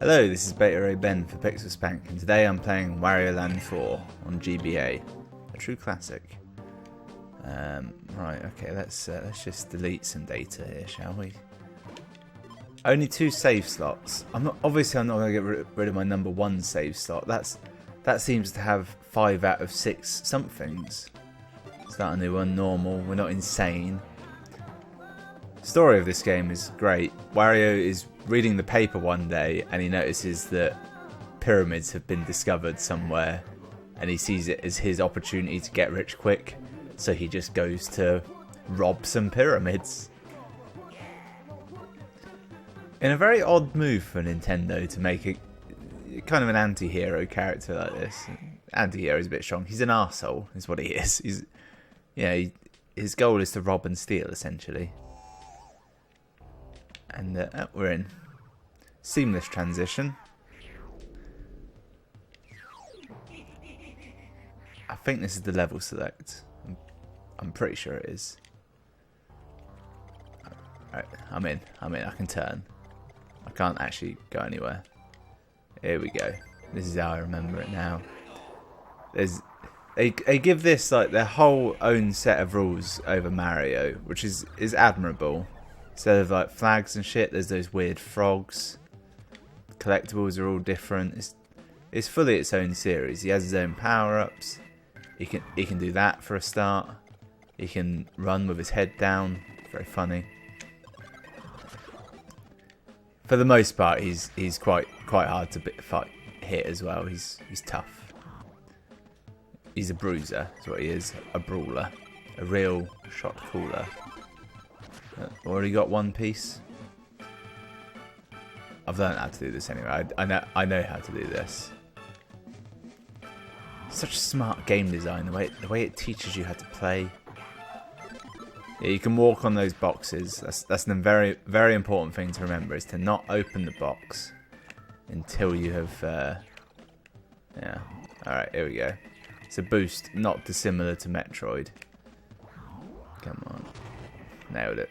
Hello, this is Beta Ray Ben for Pixel Spank, and today I'm playing Wario Land 4 on GBA, a true classic. Right, okay, let's just delete some data here, shall we? Only 2 save slots. Obviously I'm not going to get rid of my number 1 save slot. That seems to have 5 out of 6 somethings. Start a new one, normal. We're not insane. Story of this game is great. Wario is reading the paper one day and he notices that pyramids have been discovered somewhere, and he sees it as his opportunity to get rich quick, so he just goes to rob some pyramids. In a very odd move for Nintendo to make a kind of an anti-hero character like this. Anti-hero is a bit strong. He's an arsehole is what he is. His goal is to rob and steal essentially. And we're in. Seamless transition. I think this is the level select. I'm pretty sure it is. Alright, I'm in. I can turn. I can't actually go anywhere. Here we go. This is how I remember it now. They give this like their whole own set of rules over Mario, which is admirable. Instead of like flags and shit, there's those weird frogs. Collectibles are all different. It's fully its own series. He has his own power-ups. He can do that for a start. He can run with his head down. Very funny. For the most part, he's quite hard to hit as well. He's tough. He's a bruiser. That's what he is. A brawler. A real shot caller. Already got one piece. I've learned how to do this anyway. I know how to do this. Such smart game design. The way it teaches you how to play. Yeah, you can walk on those boxes. That's a very very important thing to remember, is to not open the box until you have. Yeah. All right. Here we go. It's a boost, not dissimilar to Metroid. Come on. Nailed it.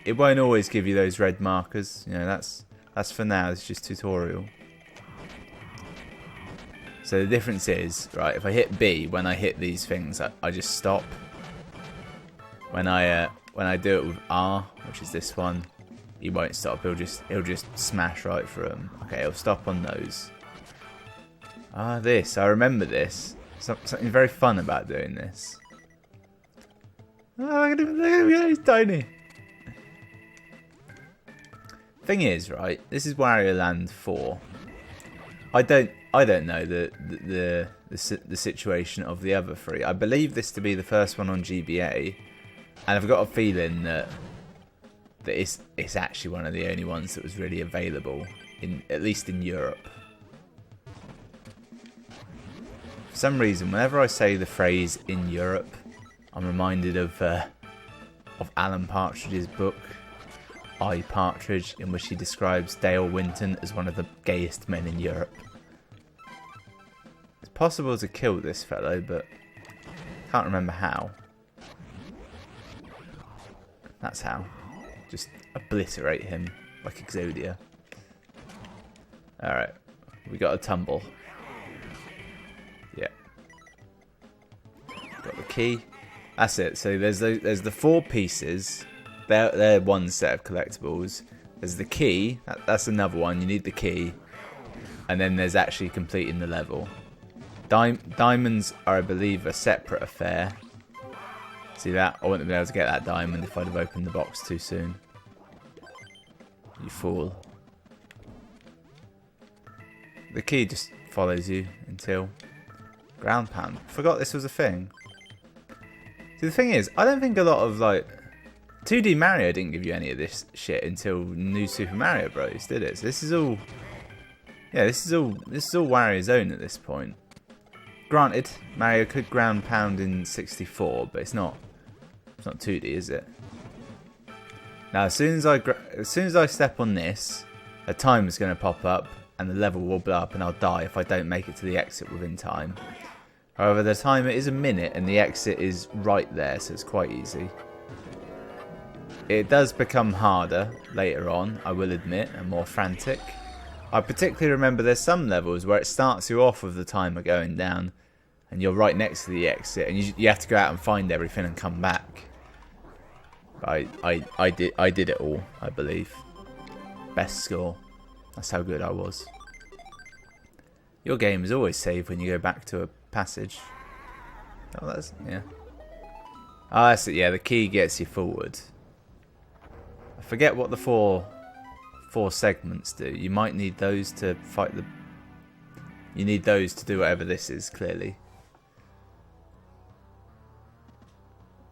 It won't always give you those red markers. You know, that's for now. It's just tutorial. So the difference is, right, if I hit B, when I hit these things, I just stop. When I do it with R, which is this one, he won't stop. He'll just smash right through them. Okay, he'll stop on those. This. I remember this. Something very fun about doing this. Oh, look at him, he's tiny. Thing is, right, this is Wario Land 4. I don't know the situation of the other 3. I believe this to be the first one on GBA, and I've got a feeling that it's actually one of the only ones that was really available at least in Europe. For some reason, whenever I say the phrase "in Europe," I'm reminded of Alan Partridge's book, I, Partridge, in which he describes Dale Winton as one of the gayest men in Europe. It's possible to kill this fellow, but can't remember how. That's how. Just obliterate him like Exodia. Alright, we got a tumble. Yeah. Got the key. That's it. So there's the 4 pieces. They're one set of collectibles. There's the key. That's another one. You need the key. And then there's actually completing the level. Diamonds are, I believe, a separate affair. See that? I wouldn't have been able to get that diamond if I'd have opened the box too soon. You fool. The key just follows you until ground pound. Forgot this was a thing. See, the thing is, I don't think a lot of 2D Mario didn't give you any of this shit until New Super Mario Bros. Did it? So this is all Wario's own at this point. Granted, Mario could ground pound in 64, but it's not 2D, is it? Now, as soon as I step on this, a timer is going to pop up, and the level will blow up, and I'll die if I don't make it to the exit within time. However, the timer is a minute, and the exit is right there, so it's quite easy. It does become harder later on, I will admit, and more frantic. I particularly remember there's some levels where it starts you off with the timer going down, and you're right next to the exit, and you have to go out and find everything and come back. I did it all, I believe. Best score. That's how good I was. Your game is always saved when you go back to a passage. Oh, that's yeah. Oh, that's it. Yeah, the key gets you forward. I forget what the four segments do. You might need those to fight the. You need those to do whatever this is. Clearly.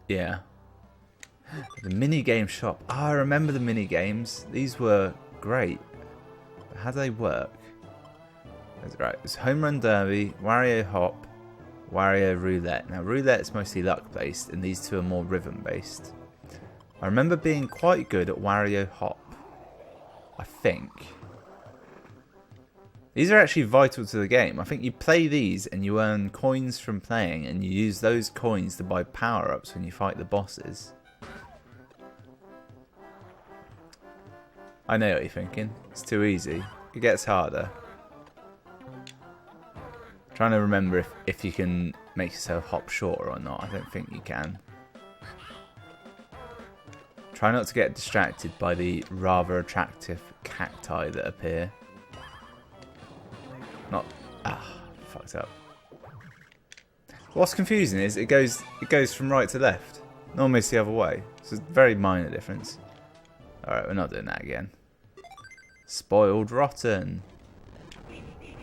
Yeah. The mini game shop. Oh, I remember the mini games. These were great. But how do they work? That's right. It's Home Run Derby, Wario Hop, Wario Roulette. Now, Roulette is mostly luck based, and these two are more rhythm based. I remember being quite good at Wario Hop. I think. These are actually vital to the game. I think you play these and you earn coins from playing, and you use those coins to buy power-ups when you fight the bosses. I know what you're thinking. It's too easy. It gets harder. Trying to remember if you can make yourself hop shorter or not. I don't think you can. Try not to get distracted by the rather attractive cacti that appear. Not fucked up. What's confusing is it goes from right to left. Normally it's the other way. It's a very minor difference. Alright, we're not doing that again. Spoiled Rotten.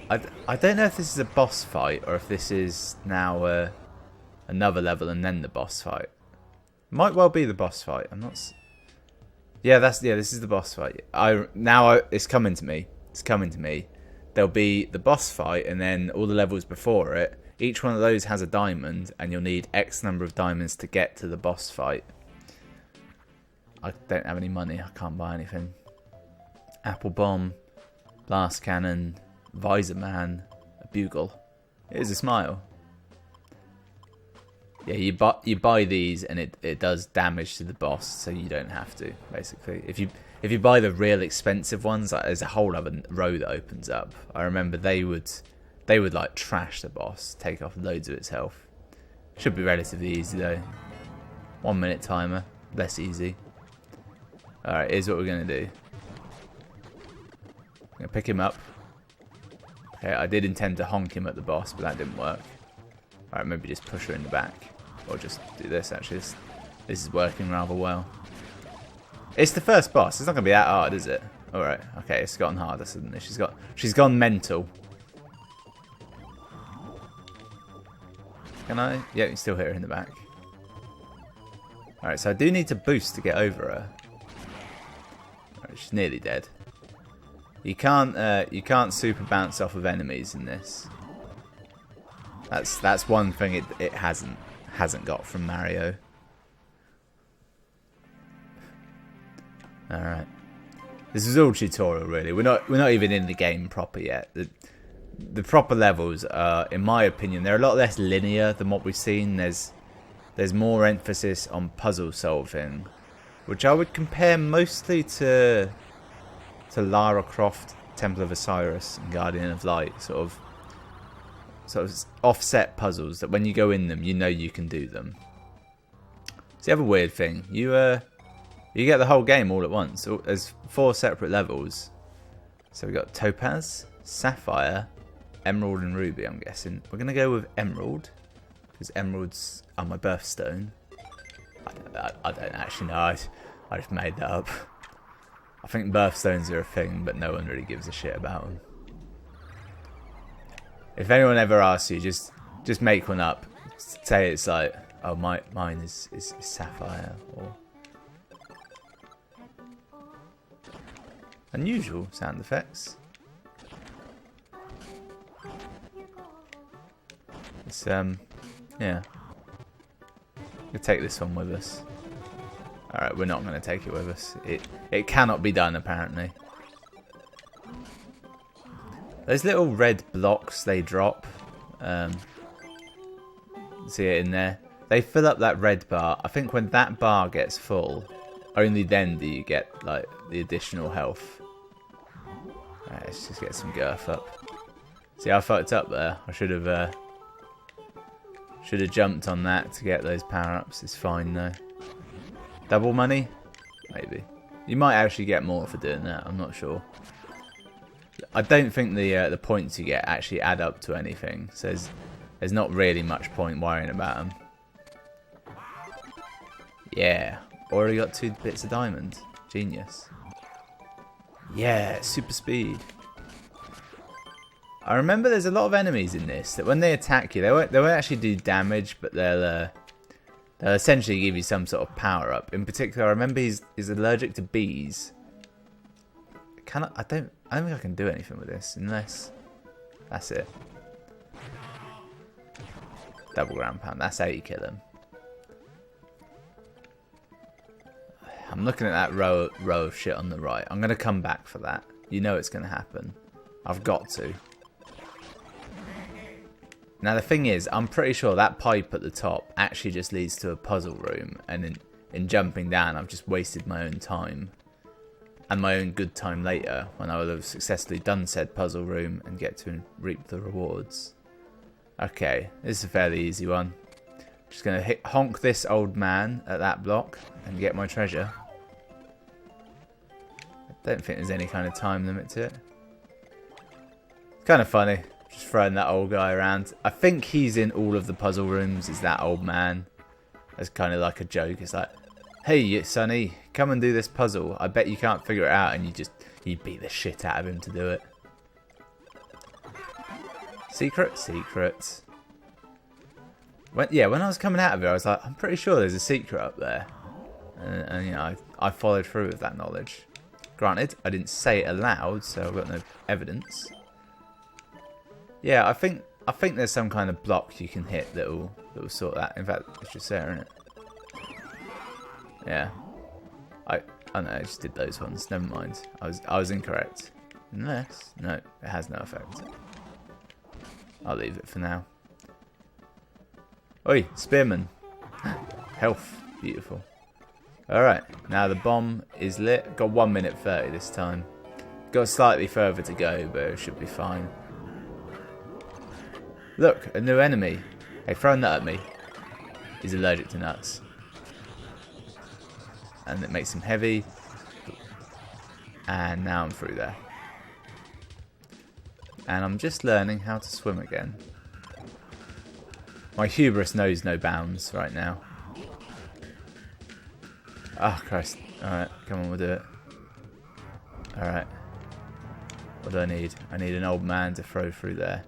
I don't know if this is a boss fight or if this is now another level and then the boss fight. Might well be the boss fight. I'm not. Yeah, this is the boss fight. It's coming to me. It's coming to me. There'll be the boss fight and then all the levels before it. Each one of those has a diamond, and you'll need X number of diamonds to get to the boss fight. I don't have any money. I can't buy anything. Apple Bomb, Blast Cannon, Visor Man, a Bugle. Here's a smile. Yeah, you buy these and it does damage to the boss, so you don't have to, basically. If you buy the real expensive ones, like, there's a whole other row that opens up. I remember they would like trash the boss, take off loads of its health. Should be relatively easy though. 1 minute timer, less easy. Alright, here's what we're gonna do. I'm gonna pick him up. Okay, I did intend to honk him at the boss, but that didn't work. Alright, maybe just push her in the back. Or just do this, actually. This is working rather well. It's the first boss. It's not going to be that hard, is it? Alright, okay, it's gotten harder suddenly. She's gone mental. Can I? Yeah, you can still hit her in the back. Alright, so I do need to boost to get over her. Alright, she's nearly dead. You can't super bounce off of enemies in this. That's one thing it hasn't got from Mario. All right, this is all tutorial really. We're not even in the game proper yet. The proper levels are, in my opinion, they're a lot less linear than what we've seen. There's more emphasis on puzzle solving, which I would compare mostly to Lara Croft, Temple of Osiris, and Guardian of Light, sort of offset puzzles that when you go in them, you know you can do them. So you have a weird thing. You get the whole game all at once. So there's 4 separate levels. So we've got Topaz, Sapphire, Emerald, and Ruby, I'm guessing. We're going to go with Emerald, because Emeralds are my birthstone. I don't actually know. I just made that up. I think birthstones are a thing, but no one really gives a shit about them. If anyone ever asks you, just make one up. Say it's like, oh, mine is Sapphire, or unusual sound effects. It's yeah. We'll take this one with us. Alright, we're not going to take it with us. It cannot be done, apparently. Those little red blocks they drop. See it in there? They fill up that red bar. I think when that bar gets full, only then do you get like the additional health. Right, let's just get some girth up. See, I fucked up there. I should have jumped on that to get those power-ups. It's fine though. Double money? Maybe. You might actually get more for doing that. I'm not sure. I don't think the points you get actually add up to anything. So there's not really much point worrying about them. Yeah. Already got 2 bits of diamond. Genius. Yeah, super speed. I remember there's a lot of enemies in this that when they attack you, they won't actually do damage, but they'll essentially give you some sort of power up. In particular, I remember he's allergic to bees. I don't think I can do anything with this unless that's it. Double ground pound. That's how you kill him. I'm looking at that row of shit on the right. I'm gonna come back for that. You know it's gonna happen. I've got to. Now the thing is, I'm pretty sure that pipe at the top actually just leads to a puzzle room, and in jumping down I've just wasted my own time. And my own good time later, when I will have successfully done said puzzle room and get to reap the rewards. Okay, this is a fairly easy one. Just going to honk this old man at that block and get my treasure. I don't think there's any kind of time limit to it. Kind of funny, just throwing that old guy around. I think he's in all of the puzzle rooms, is that old man. That's kind of like a joke. It's like, hey, Sonny, come and do this puzzle. I bet you can't figure it out, and you beat the shit out of him to do it. Secret? Secret. When I was coming out of it, I was like, I'm pretty sure there's a secret up there. And you know, I followed through with that knowledge. Granted, I didn't say it aloud, so I've got no evidence. Yeah, I think there's some kind of block you can hit that will sort that. In fact, it's just there, isn't it? Yeah. I know, I just did those ones. Never mind. I was incorrect. Unless, no, it has no effect. I'll leave it for now. Oi, spearman. Health. Beautiful. Alright, now the bomb is lit. Got 1 minute 30 this time. Got slightly further to go, but it should be fine. Look, a new enemy. Hey, throwing that at me. He's allergic to nuts. And it makes him heavy. And now I'm through there. And I'm just learning how to swim again. My hubris knows no bounds right now. Oh, Christ. Alright, come on, we'll do it. Alright. What do I need? I need an old man to throw through there.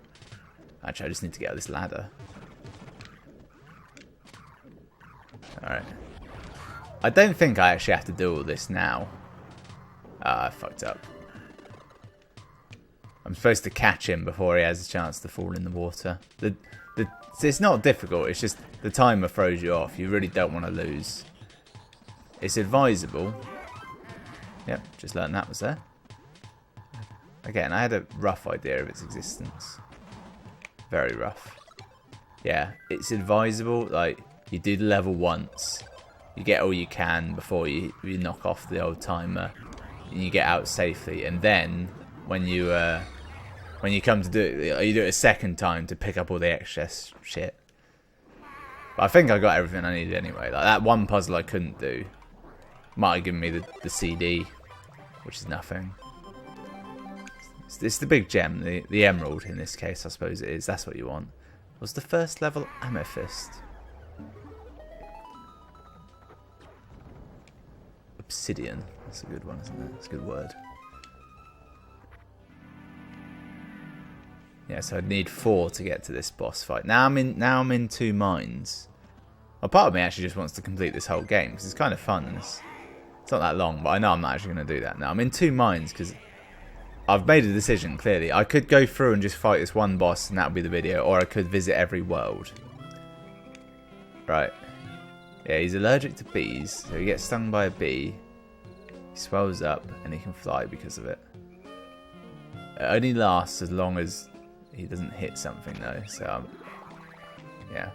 Actually, I just need to get out this ladder. Alright. I don't think I actually have to do all this now. Ah, I fucked up. I'm supposed to catch him before he has a chance to fall in the water. It's not difficult, it's just the timer throws you off. You really don't want to lose. It's advisable. Yep, just learned that was there. Again, I had a rough idea of its existence. Very rough. Yeah, it's advisable, like, you do the level once. You get all you can before you knock off the old timer. And you get out safely. And then, when you come to do it, you do it a second time to pick up all the excess shit. But I think I got everything I needed anyway. Like, that one puzzle I couldn't do might have given me the CD, which is nothing. It's the big gem, the emerald in this case, I suppose it is. That's what you want. Was the first level amethyst? Obsidian. That's a good one, isn't it? It's a good word. Yeah, so I'd need 4 to get to this boss fight. Now I'm in 2 mines. Well, part of me actually just wants to complete this whole game because it's kind of fun. It's not that long, but I know I'm not actually going to do that now. I'm in 2 mines because I've made a decision, clearly. I could go through and just fight this one boss and that would be the video, or I could visit every world. Right. Yeah, he's allergic to bees, so he gets stung by a bee. He swells up and he can fly because of it. It only lasts as long as he doesn't hit something though, so yeah.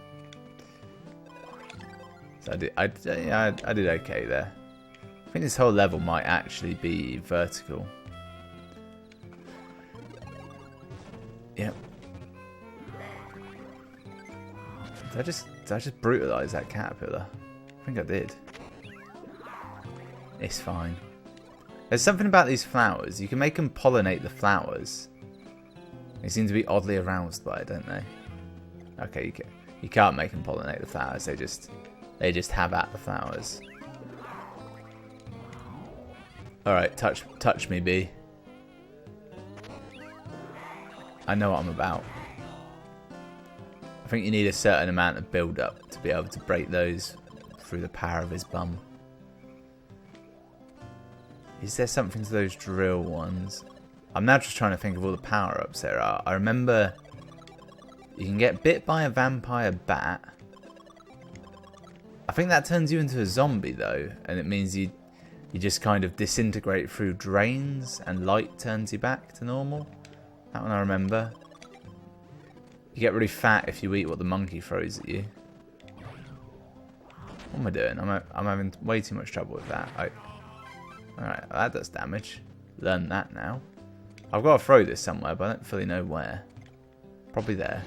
So I did okay there. I think this whole level might actually be vertical. Yep. Did I just brutalise that caterpillar? I think I did. It's fine. There's something about these flowers. You can make them pollinate the flowers. They seem to be oddly aroused by it, don't they? Okay, you can't make them pollinate the flowers. They just have at the flowers. All right, touch me, bee. I know what I'm about. I think you need a certain amount of build-up to be able to break those through the power of his bum. Is there something to those drill ones? I'm now just trying to think of all the power-ups there are. I remember you can get bit by a vampire bat. I think that turns you into a zombie though, and it means you just kind of disintegrate through drains and light turns you back to normal. That one I remember. You get really fat if you eat what the monkey throws at you. What am I doing? I'm having way too much trouble with that. Alright, that does damage. Learn that now. I've got to throw this somewhere, but I don't fully know where. Probably there.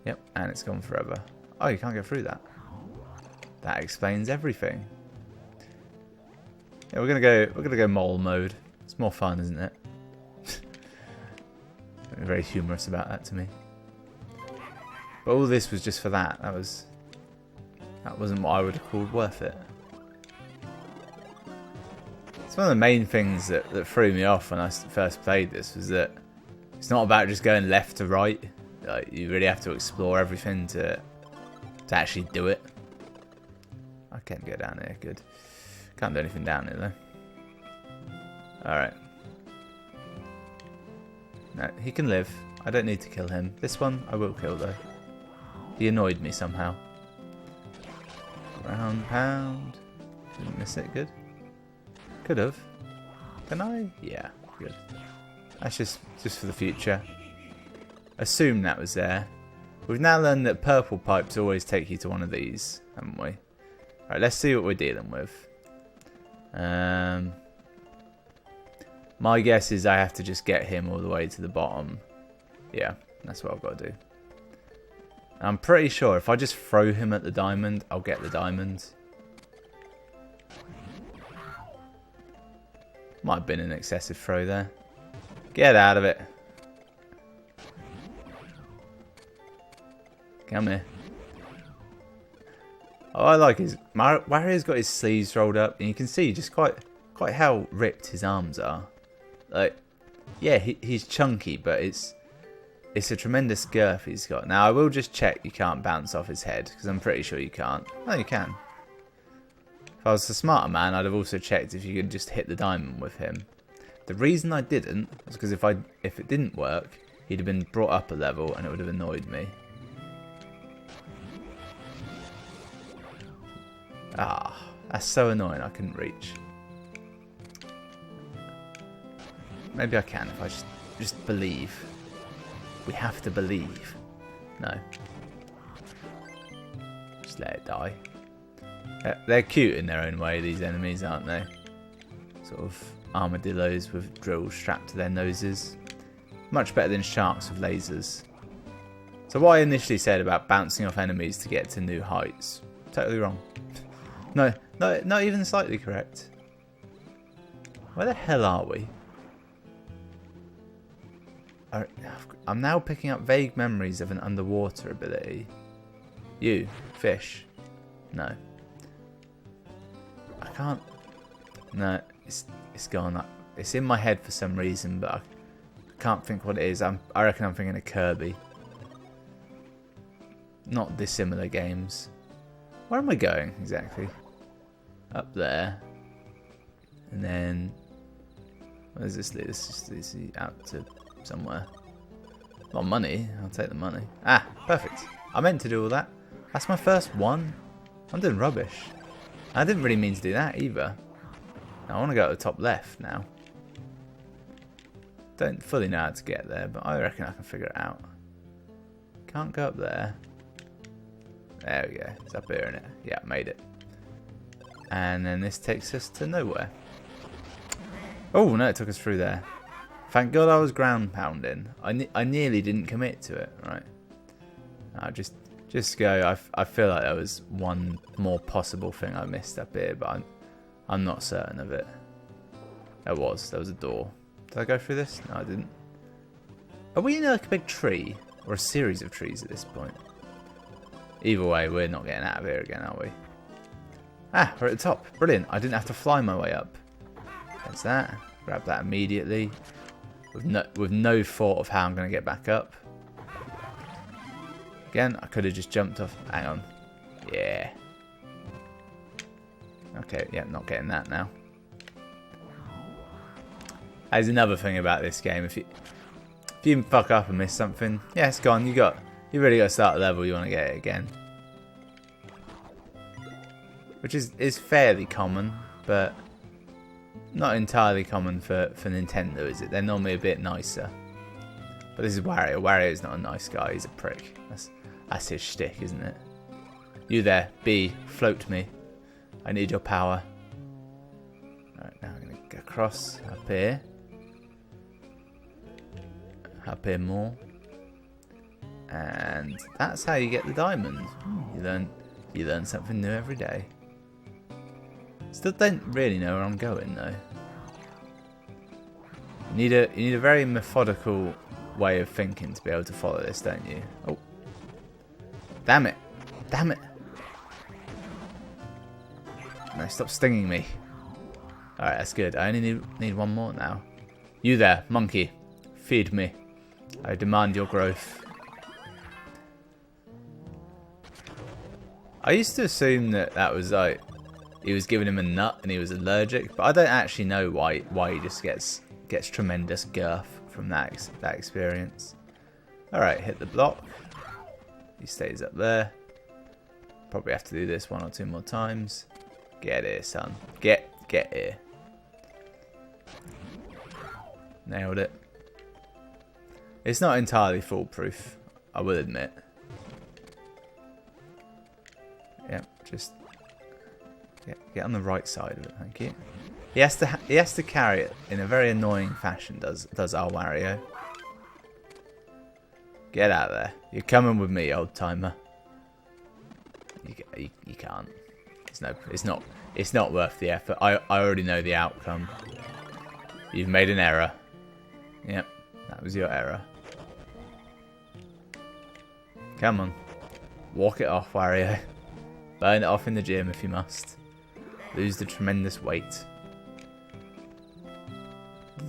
Yep, and it's gone forever. Oh, you can't get through that. That explains everything. Yeah, we're gonna go mole mode. It's more fun, isn't it? Very humorous about that to me. But all this was just for that. That wasn't what I would have called worth it. It's one of the main things that threw me off when I first played this was that it's not about just going left to right. Like, you really have to explore everything to actually do it. I can't go down here. Good. Can't do anything down here though. Alright. No, he can live. I don't need to kill him. This one I will kill though. He annoyed me somehow. Ground pound. Didn't miss it. Good. Could have. Can I? Yeah. Good. That's just for the future. Assume that was there. We've now learned that purple pipes always take you to one of these, haven't we? Alright, let's see what we're dealing with. My guess is I have to just get him all the way to the bottom. Yeah, that's what I've got to do. I'm pretty sure if I just throw him at the diamond, I'll get the diamond. Might have been an excessive throw there. Get out of it. Come here. Oh, I like his... Wario's got his sleeves rolled up, and you can see just quite how ripped his arms are. Like, yeah, he's chunky, but it's a tremendous girth he's got. Now, I will just check you can't bounce off his head, because I'm pretty sure you can't. No, you can. If I was a smarter man, I'd have also checked if you could just hit the diamond with him. The reason I didn't was because if it didn't work, he'd have been brought up a level, and it would have annoyed me. Ah, that's so annoying. I couldn't reach. Maybe I can if I just believe. We have to believe. No. Just let it die. They're cute in their own way, these enemies, aren't they? Sort of armadillos with drills strapped to their noses. Much better than sharks with lasers. So what I initially said about bouncing off enemies to get to new heights, totally wrong. No, not even slightly correct. Where the hell are we? I'm now picking up vague memories of an underwater ability. You, fish. No. I can't. No, it's gone. It's in my head for some reason, but I can't think what it is. I reckon I'm thinking of Kirby. Not dissimilar games. Where am I going exactly? Up there. And then... where does this lead? This leads out to somewhere. A lot of money. I'll take the money. Ah, perfect. I meant to do all that. That's my first one. I'm doing rubbish. I didn't really mean to do that either. I want to go to the top left now. Don't fully know how to get there, but I reckon I can figure it out. Can't go up there. There we go. It's up here, innit? Yeah, made it. And then this takes us to nowhere. Oh, no, it took us through there. Thank God I was ground pounding. I nearly didn't commit to it. Right. I'll just go. I feel like there was one more possible thing I missed up here, but I'm not certain of it. There was a door. Did I go through this? No, I didn't. Are we in like a big tree or a series of trees at this point? Either way, we're not getting out of here again, are we? Ah, we're at the top. Brilliant. I didn't have to fly my way up. There's that. Grab that immediately. With no thought of how I'm going to get back up. Again, I could have just jumped off. Hang on. Yeah. Okay, yeah, not getting that now. There's another thing about this game. If you fuck up and miss something, yeah, it's gone. You really got to start the level. You want to get it again, which is fairly common, but not entirely common for Nintendo, is it? They're normally a bit nicer. But this is Wario. Wario's not a nice guy. He's a prick. That's his shtick, isn't it? You there, B, float me. I need your power. Alright, now I'm going to go across up here. Up here more. And that's how you get the diamond. You learn something new every day. Still don't really know where I'm going though. You need a very methodical way of thinking to be able to follow this, don't you? Oh. Damn it. Damn it. No, stop stinging me. Alright, that's good. I only need one more now. You there, monkey. Feed me. I demand your growth. I used to assume that was like he was giving him a nut and he was allergic, but I don't actually know why he just gets tremendous girth from that experience. Alright, hit the block. He stays up there. Probably have to do this one or two more times. Get here, son. Get here. Nailed it. It's not entirely foolproof, I will admit. Yep, just get on the right side of it, thank you. He has to carry it in a very annoying fashion, does our Wario. Get out of there. You're coming with me, old timer. You can't. It's not worth the effort. I already know the outcome. You've made an error. Yep, that was your error. Come on. Walk it off, Wario. Burn it off in the gym if you must. Lose the tremendous weight.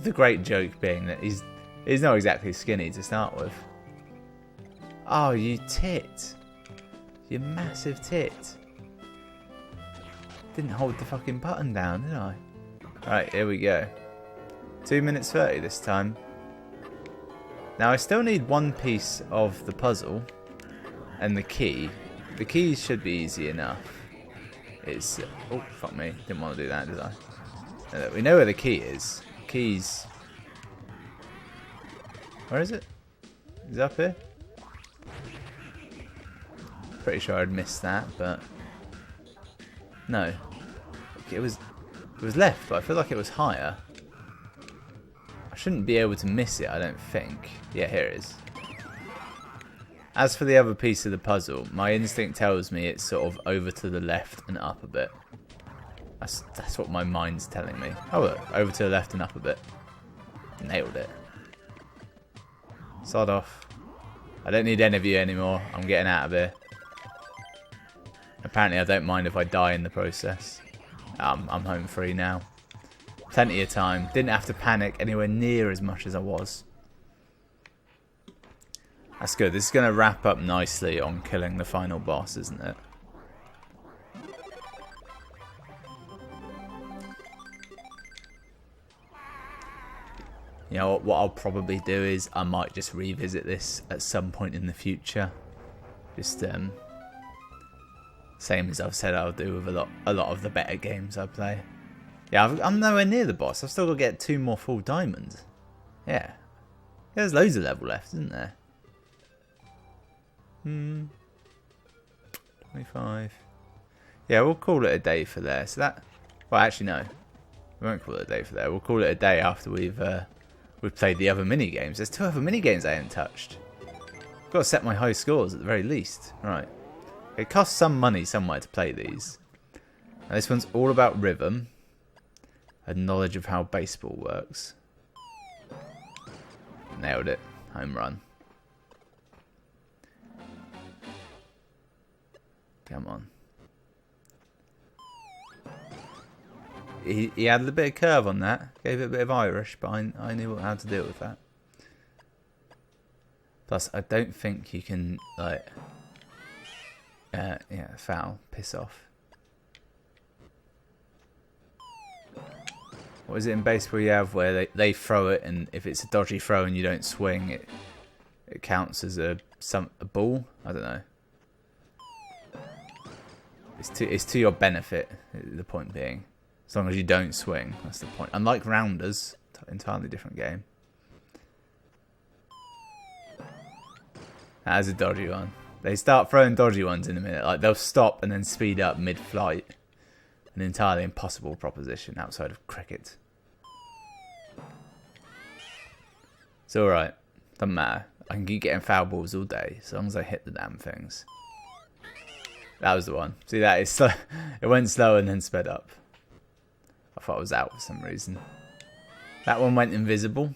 The great joke being that he's not exactly skinny to start with. Oh, you tit. You massive tit. Didn't hold the fucking button down, did I? Right, here we go. 2 minutes 30 this time. Now I still need one piece of the puzzle and the key. The key should be easy enough. It's oh fuck me, didn't want to do that, did I? We know where the key is. Keys. Where is it? Is it up here? Pretty sure I'd missed that, but no. It was left, but I feel like it was higher. I shouldn't be able to miss it, I don't think. Yeah, here it is. As for the other piece of the puzzle, my instinct tells me it's sort of over to the left and up a bit. That's what my mind's telling me. Oh look, over to the left and up a bit. Nailed it. Sod off. I don't need any of you anymore. I'm getting out of here. Apparently I don't mind if I die in the process. I'm home free now. Plenty of time. Didn't have to panic anywhere near as much as I was. That's good. This is going to wrap up nicely on killing the final boss, isn't it? You know what I'll probably do is I might just revisit this at some point in the future. Just same as I've said I'll do with a lot of the better games I play. Yeah, I'm nowhere near the boss. I've still got to get 2 more full diamonds. Yeah. There's loads of level left, isn't there? 25. Yeah, we'll call it a day for there. So that... Well, actually, no. We won't call it a day for there. We'll call it a day after we've we've played the other mini games. There's 2 other mini games I haven't touched. I've got to set my high scores at the very least. Right. It costs some money somewhere to play these. Now, this one's all about rhythm and knowledge of how baseball works. Nailed it. Home run. Come on. He added a bit of curve on that. Gave it a bit of Irish, but I knew how to deal with that. Plus, I don't think you can, like... yeah, foul. Piss off. What is it in baseball you have where they throw it, and if it's a dodgy throw and you don't swing, it counts as a ball? I don't know. It's to your benefit, the point being. As long as you don't swing, that's the point. Unlike rounders, entirely different game. That is a dodgy one. They start throwing dodgy ones in a minute. Like, they'll stop and then speed up mid-flight. An entirely impossible proposition outside of cricket. It's alright. Doesn't matter. I can keep getting foul balls all day, as long as I hit the damn things. That was the one. See, that is slow. It went slow and then sped up. I thought I was out for some reason. That one went invisible.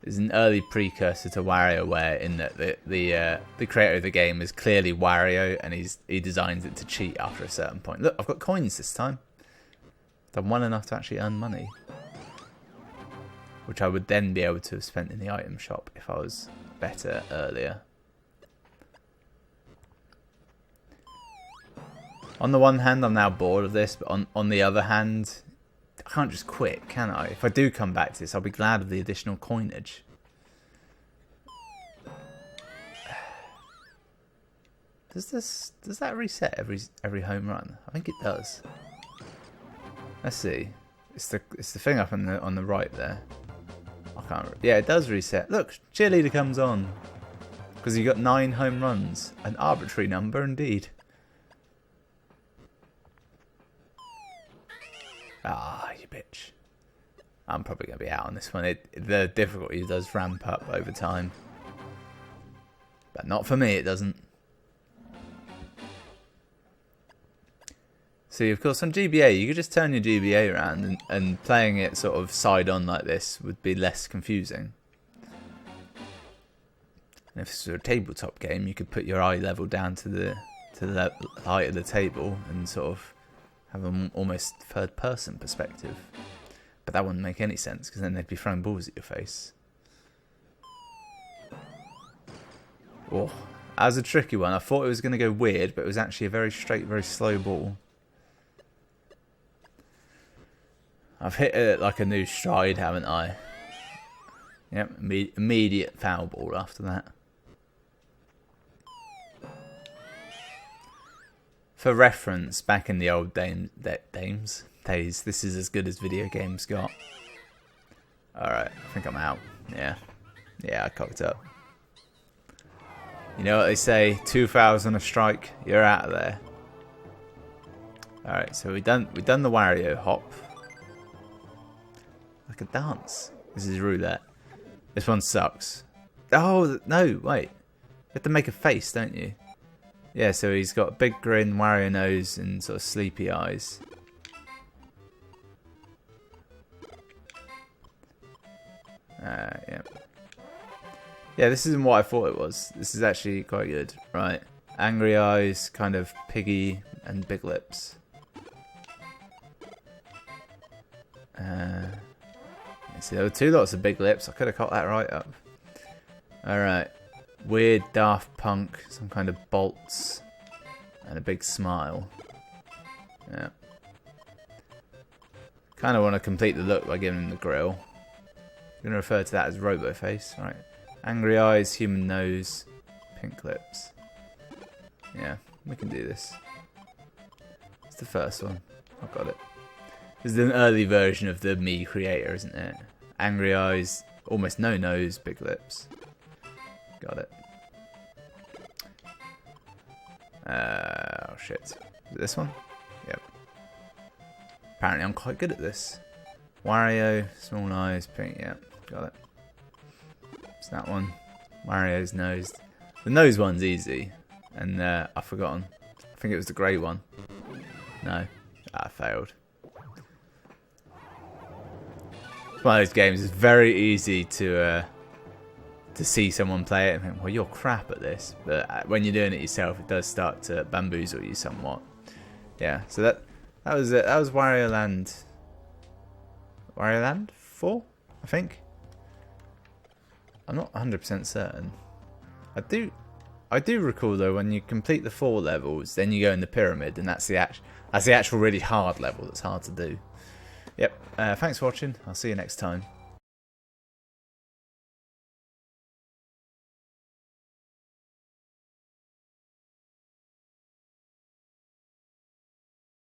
There's an early precursor to WarioWare in that the creator of the game is clearly Wario, and he designs it to cheat after a certain point. Look, I've got coins this time. Done well enough to actually earn money, which I would then be able to have spent in the item shop if I was better earlier. On the one hand, I'm now bored of this, but on the other hand, I can't just quit, can I? If I do come back to this, I'll be glad of the additional coinage. Does that reset every home run? I think it does. Let's see. It's the thing up on the right there. I can't. Yeah, it does reset. Look, cheerleader comes on because you got 9 home runs. An arbitrary number indeed. Ah, you bitch. I'm probably going to be out on this one. The difficulty does ramp up over time. But not for me, it doesn't. See, of course, on GBA, you could just turn your GBA around and playing it sort of side-on like this would be less confusing. And if it's a tabletop game, you could put your eye level down to the height of the table and sort of have an almost third-person perspective. But that wouldn't make any sense, because then they'd be throwing balls at your face. Oh, that was a tricky one. I thought it was going to go weird, but it was actually a very straight, very slow ball. I've hit it like a new stride, haven't I? Yep, immediate foul ball after that. For reference, back in the old days, this is as good as video games got. Alright, I think I'm out. Yeah, I cocked up. You know what they say, 2 fouls on a strike, you're out of there. Alright, so we've done the Wario hop. Like a dance. This is roulette. This one sucks. Oh, no, wait. You have to make a face, don't you? Yeah, so he's got a big grin, Wario nose, and sort of sleepy eyes. Yeah. Yeah, this isn't what I thought it was. This is actually quite good. Right. Angry eyes, kind of piggy, and big lips. See, there were 2 lots of big lips. I could have caught that right up. Alright. Weird Daft Punk, some kind of bolts, and a big smile. Yeah. Kind of want to complete the look by giving him the grill. I'm going to refer to that as Robo Face. Right. Angry eyes, human nose, pink lips. Yeah, we can do this. It's the first one. I've got it. This is an early version of the Me creator, isn't it? Angry eyes, almost no nose, big lips. Got it. Oh shit. Is it this one? Yep. Apparently I'm quite good at this. Wario, small eyes, pink. Yeah, got it. It's that one. Wario's nose. The nose one's easy, and I've forgotten. I think it was the grey one. No, I failed. It's one of those games. It's very easy to see someone play it and think, well, you're crap at this. But when you're doing it yourself, it does start to bamboozle you somewhat. Yeah. So that was it. That was Wario Land. Wario Land 4, I think. I'm not 100% certain. I do recall though, when you complete the 4 levels, then you go in the pyramid, and that's the actual really hard level. That's hard to do. Yep. Thanks for watching. I'll see you next time.